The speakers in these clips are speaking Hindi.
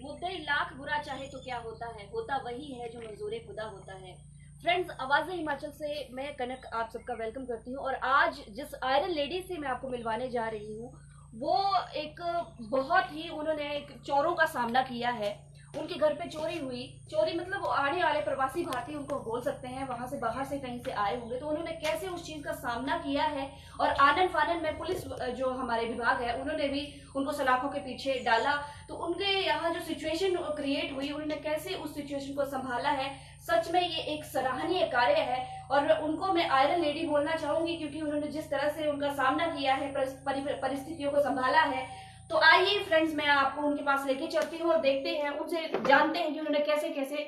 मुद्दई लाख बुरा चाहे तो क्या होता वही है जो मंजूर खुदा होता है। फ्रेंड्स, आवाज़ हिमाचल से मैं कनक आप सबका वेलकम करती हूँ। और आज जिस आयरन लेडी से मैं आपको मिलवाने जा रही हूँ, वो एक बहुत ही उन्होंने एक चोरों का सामना किया है। उनके घर पे चोरी हुई, चोरी मतलब आने वाले प्रवासी भारतीय उनको बोल सकते हैं, वहां से बाहर से कहीं से आए होंगे, तो उन्होंने कैसे उस चीज का सामना किया है। और आनन फानन में पुलिस जो हमारे विभाग है उन्होंने भी उनको सलाखों के पीछे डाला। तो उनके यहाँ जो सिचुएशन क्रिएट हुई, उन्होंने कैसे उस सिचुएशन को संभाला है, सच में ये एक सराहनीय कार्य है। और उनको मैं आयरन लेडी बोलना चाहूंगी क्योंकि उन्होंने जिस तरह से उनका सामना किया है, परिस्थितियों को संभाला है। तो आइए फ्रेंड्स, मैं आपको उनके पास लेके चलती हूँ और देखते हैं, उनसे जानते हैं कि उन्होंने कैसे कैसे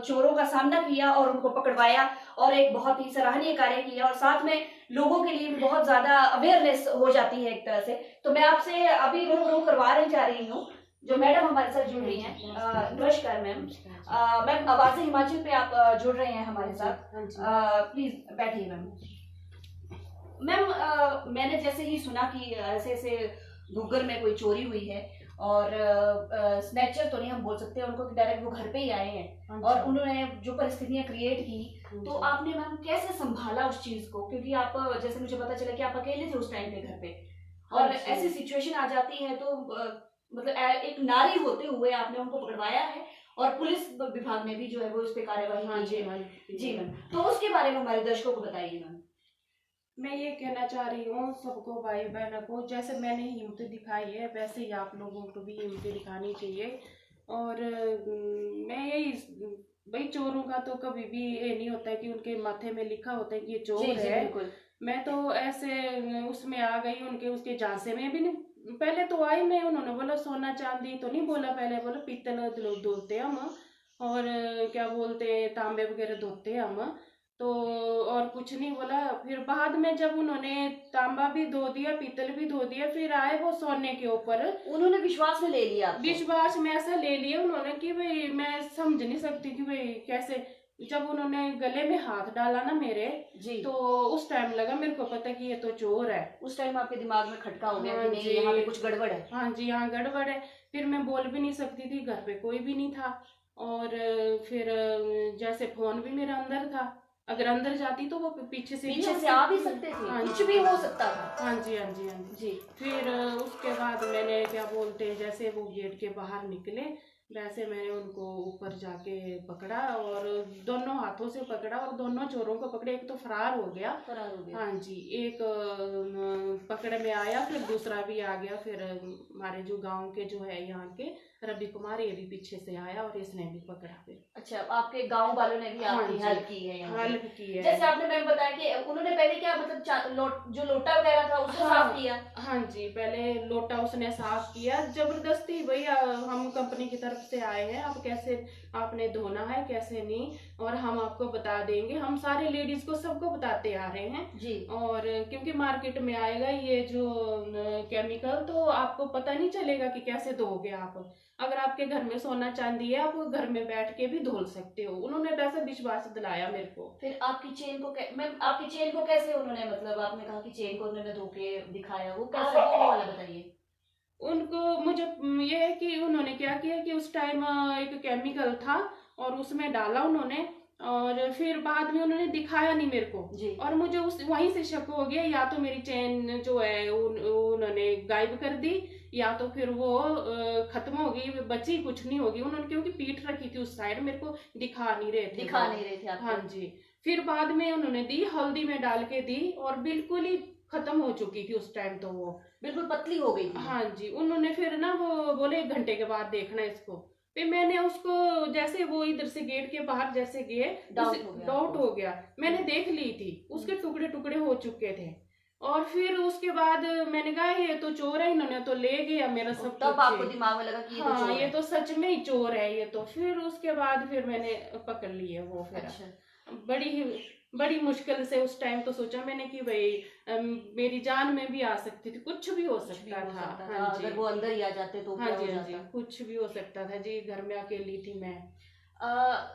चोरों का सामना किया और उनको पकड़वाया और एक बहुत ही सराहनीय कार्य किया। और साथ में लोगों के लिए भी बहुत ज्यादा अवेयरनेस हो जाती है एक तरह से। तो मैं आपसे अभी रूबरू करवाने जा रही हूँ जो मैडम हमारे साथ जुड़ रही हैं। नमस्कार मैम। मैम, आवाज़ हिमाचल पे आप जुड़ रहे हैं हमारे साथ। प्लीज बैठिए मैम। मैम, मैंने जैसे ही सुना कि ऐसे ऐसे गूगल में कोई चोरी हुई है और स्नैचर तो नहीं हम बोल सकते उनको, डायरेक्ट वो घर पे ही आए हैं और उन्होंने जो परिस्थितियां क्रिएट की, तो आपने मैम कैसे संभाला उस चीज को? क्योंकि आप, जैसे मुझे पता चला कि आप अकेले थे उस टाइम पे घर पे, और ऐसी सिचुएशन आ जाती है तो मतलब एक नारी होते हुए आपने उनको पकड़वाया है और पुलिस विभाग ने भी जो है वो इस पे कार्यवाही की है। जी मैम, तो उसके बारे में हमारे दर्शकों को बताइए मैम। मैं ये कहना चाह रही हूँ सबको, भाई बहनों को, जैसे मैंने हिम्मत दिखाई है वैसे ही आप लोगों को भी हिम्मत दिखानी चाहिए। और मैं यही, भाई चोरों का तो कभी भी ये नहीं होता है कि उनके माथे में लिखा होता है कि ये चोर है। मैं तो ऐसे उसमें आ गई उनके उसके झांसे में भी नहीं। पहले तो आई मैं, उन्होंने बोला सोना चांदी तो नहीं बोला, पहले बोला पीतल धोते हम, और क्या बोलते तांबे वगैरह धोते हम, तो और कुछ नहीं बोला। फिर बाद में जब उन्होंने तांबा भी धो दिया, पीतल भी धो दिया, फिर आए वो सोने के ऊपर। उन्होंने विश्वास में ले लिया आपको? विश्वास में ऐसा ले लिया उन्होंने कि भाई मैं समझ नहीं सकती कि भाई कैसे। जब उन्होंने गले में हाथ डाला ना मेरे जी, तो उस टाइम लगा मेरे को पता कि ये तो चोर है। उस टाइम आपके दिमाग में खटका हो गया कि नहीं, यहाँ पे कुछ गड़बड़ है। हाँ जी, यहाँ गड़बड़ है। फिर मैं बोल भी नहीं सकती थी, घर पे कोई भी नहीं था। और फिर जैसे फोन भी मेरा अंदर था, अगर अंदर जाती तो वो पीछे से आ भी सकते थे। हाँ, कुछ भी हो सकता था। हाँ जी, हाँ जी, हाँ जी। फिर उसके बाद मैंने क्या बोलते हैं, जैसे वो गेट के बाहर निकले वैसे मैंने उनको ऊपर जाके पकड़ा और दोनों हाथों से पकड़ा और दोनों चोरों को पकड़े। एक तो फरार हो गया। हाँ जी, एक पकड़ में आया, फिर दूसरा भी आ गया। फिर हमारे जो गांव के जो है यहाँ के रवि कुमार, ये भी पीछे से आया और इसने भी पकड़ा। फिर अच्छा, आपके गांव वालों ने भी आपकी हेल्प की है? हेल्प की है। जैसे आपने मैम बताया कि उन्होंने पहले क्या मतलब जो लोटा वगैरह था उसको साफ किया? हाँ जी, पहले लोटा उसने साफ किया जबरदस्ती। भैया हम कंपनी की तरफ से आए हैं, आप कैसे आपने धोना है कैसे नहीं, और हम आपको बता देंगे। हम सारे लेडीज को सबको बताते आ रहे हैं जी। और क्योंकि मार्केट में आएगा ये जो केमिकल, तो आपको पता नहीं चलेगा कि कैसे धोगे आप। अगर आपके घर में सोना चांदी है, आप घर में बैठ के भी धो सकते हो। उन्होंने वैसा विश्वास दिलाया मेरे को। फिर आपकी चेन को मैम, आपकी चेन को कैसे उन्होंने, मतलब आपने कहा कि चेन को उन्होंने धो के दिखाया, वो कैसे, वो वाला बताइए। उनको मुझे ये है कि उन्होंने क्या किया कि उस टाइम एक केमिकल था और उसमें डाला उन्होंने, और फिर बाद में उन्होंने दिखाया नहीं मेरे को जी। और मुझे उस वहीं से शक हो गया, या तो मेरी चेन जो है उन्होंने गायब कर दी, या तो फिर वो खत्म हो गई, बची कुछ नहीं होगी। उन्होंने क्योंकि पीठ रखी थी उस साइड, मेरे को दिखा नहीं रहे थे आपको। हाँ जी। फिर बाद में उन्होंने दी, हल्दी में डाल के दी और बिल्कुल ही खत्म हो चुकी थी उस टाइम, तो वो बिल्कुल पतली हो गई थी। हाँ जी। उन्होंने फिर ना वो बोले 1 घंटे के बाद देखना इसको। फिर मैंने उसको, जैसे वो इधर से गेट के बाहर जैसे गए, डाउट हो गया। मैंने देख ली थी, उसके टुकड़े टुकड़े हो चुके थे। और फिर उसके बाद मैंने कहा ये तो चोर है, इन्होंने तो ले गया मेरा सब। तब आपको दिमाग में लगा कि हाँ, ये तो सच में ही चोर है ये तो। फिर उसके बाद फिर मैंने पकड़ लिए वो। फिर अच्छा, बड़ी मुश्किल से उस टाइम तो सोचा मैंने कि भाई मेरी जान में भी आ सकती थी, कुछ भी हो सकता था। हाँ जी, अगर वो अंदर ही आ जाते तो हाँ जी, हाँ जी, कुछ भी हो सकता था जी। घर में अकेली थी मैं।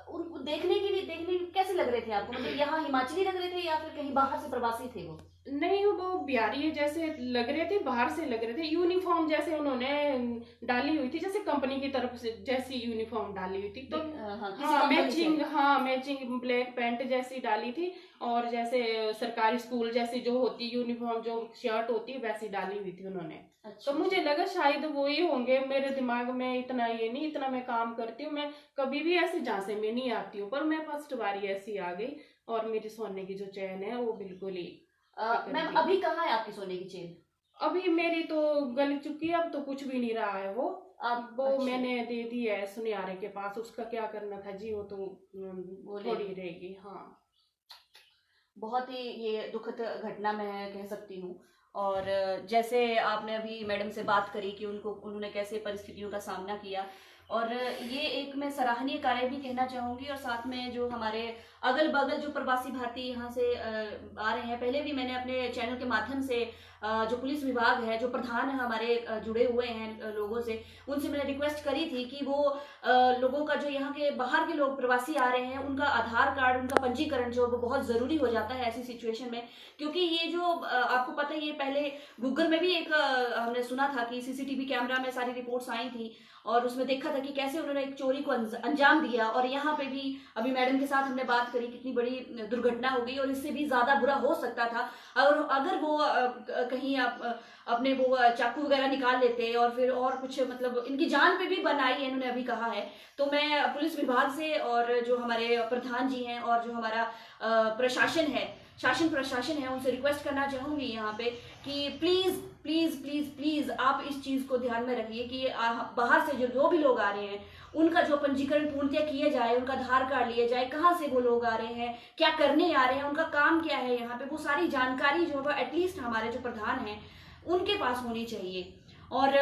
उनको देखने के लिए कैसे लग रहे थे आपको? मतलब यहाँ हिमाचली लग रहे थे या फिर कहीं बाहर से प्रवासी थे वो? नहीं, वो बिहारी जैसे लग रहे थे, बाहर से लग रहे थे, यूनिफॉर्म जैसे उन्होंने डाली हुई थी, जैसे कंपनी की तरफ से जैसी यूनिफॉर्म डाली हुई थी, तो हाँ, किसी हाँ कंपनी से। मैचिंग, हाँ मैचिंग ब्लैक पैंट जैसी डाली थी, और जैसे सरकारी स्कूल जैसी जो होती यूनिफॉर्म, जो शर्ट होती है वैसी डाली हुई थी उन्होंने। अच्छा तो मुझे लगा शायद वो ही होंगे, मेरे दिमाग में इतना ये नहीं, इतना मैं काम करती हूँ, मैं कभी भी ऐसे झांसे में नहीं आती हूँ, पर मैं फर्स्ट बारी ऐसी आ गई, और मेरी सोने की जो चैन है वो बिल्कुल ही मैम गई। अभी कहाँ है आपकी सोने की चेन? अभी मेरी तो गल चुकी है, अब तो कुछ भी नहीं रहा है वो। आप वो अच्छा मैंने दे दी है सुनियारे के पास, उसका क्या करना था जी, वो तो बोले। थोड़ी रहेगी। हाँ बहुत ही ये दुखद घटना मैं कह सकती हूँ। और जैसे आपने अभी मैडम से बात करी कि उनको उन्होंने कैसे परिस्थितियों का सामना किया, और ये एक मैं सराहनीय कार्य भी कहना चाहूँगी। और साथ में जो हमारे अगल बगल जो प्रवासी भारतीय यहाँ से आ रहे हैं, पहले भी मैंने अपने चैनल के माध्यम से जो पुलिस विभाग है, जो प्रधान हमारे जुड़े हुए हैं लोगों से, उनसे मैंने रिक्वेस्ट करी थी कि वो लोगों का, जो यहाँ के बाहर के लोग प्रवासी आ रहे हैं, उनका आधार कार्ड, उनका पंजीकरण जो वो बहुत ज़रूरी हो जाता है ऐसी सिचुएशन में। क्योंकि ये जो आपको पता ही है, पहले गूगल में भी एक हमने सुना था कि सीसीटीवी कैमरा में सारी रिपोर्ट्स आई थी, और उसमें देखा था कि कैसे उन्होंने एक चोरी को अंजाम दिया। और यहाँ पे भी अभी मैडम के साथ हमने बात करी, कितनी बड़ी दुर्घटना हो गई, और इससे भी ज़्यादा बुरा हो सकता था अगर वो कहीं अपने वो चाकू वगैरह निकाल लेते, और फिर और कुछ, मतलब इनकी जान पे भी बनाई है इन्होंने अभी कहा है। तो मैं पुलिस विभाग से, और जो हमारे प्रधान जी हैं, और जो हमारा प्रशासन है, शासन प्रशासन है, उनसे रिक्वेस्ट करना चाहूंगी यहाँ पे कि प्लीज प्लीज प्लीज प्लीज आप इस चीज को ध्यान में रखिए कि बाहर से जो भी लोग आ रहे हैं, उनका जो पंजीकरण पूर्णतः किया जाए, उनका आधार कार्ड लिया जाए, कहाँ से वो लोग आ रहे हैं, क्या करने आ रहे हैं, उनका काम क्या है यहाँ पे, वो सारी जानकारी जो है एटलीस्ट हमारे जो प्रधान हैं उनके पास होनी चाहिए। और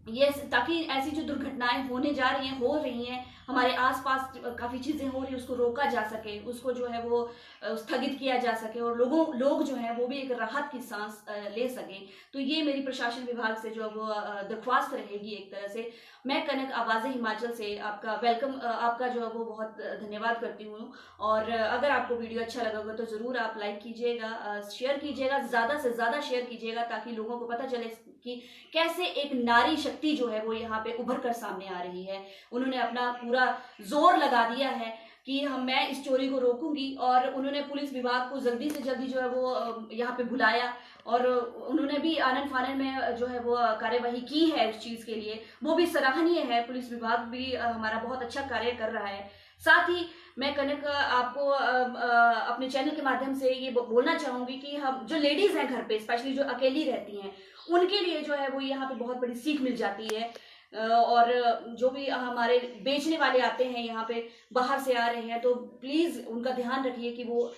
ये ताकि ऐसी जो दुर्घटनाएं होने जा रही हैं, हो रही हैं हमारे आसपास, काफी चीजें हो रही है, उसको रोका जा सके, उसको जो है वो स्थगित किया जा सके, और लोग जो है वो भी एक राहत की सांस ले सके। तो ये मेरी प्रशासन विभाग से जो वो दरख्वास्त रहेगी एक तरह से। मैं कनक आवाज़ें हिमाचल से आपका वेलकम, आपका जो है वो बहुत धन्यवाद करती हूँ। और अगर आपको वीडियो अच्छा लगा होगा तो ज़रूर आप लाइक कीजिएगा, शेयर कीजिएगा, ज़्यादा से ज़्यादा शेयर कीजिएगा, ताकि लोगों को पता चले कि कैसे एक नारी शक्ति जो है वो यहाँ पे उभर कर सामने आ रही है। उन्होंने अपना पूरा जोर लगा दिया है कि मैं इस चोरी को रोकूंगी, और उन्होंने पुलिस विभाग को जल्दी से जल्दी जो है वो यहाँ पे बुलाया, और उन्होंने भी आनन फानन में जो है वो कार्यवाही की है उस चीज़ के लिए, वो भी सराहनीय है। पुलिस विभाग भी हमारा बहुत अच्छा कार्य कर रहा है। साथ ही मैं कनक आपको अपने चैनल के माध्यम से ये बोलना चाहूंगी कि हम जो लेडीज हैं घर पे, स्पेशली जो अकेली रहती हैं, उनके लिए जो है वो यहाँ पे बहुत बड़ी सीख मिल जाती है। और जो भी हमारे बेचने वाले आते हैं यहाँ पे, बाहर से आ रहे हैं, तो प्लीज उनका ध्यान रखिए कि वो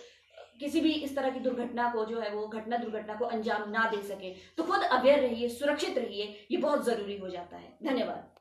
किसी भी इस तरह की दुर्घटना को जो है वो दुर्घटना को अंजाम ना दे सके। तो खुद अवेयर रहिए, सुरक्षित रहिए, ये बहुत जरूरी हो जाता है। धन्यवाद।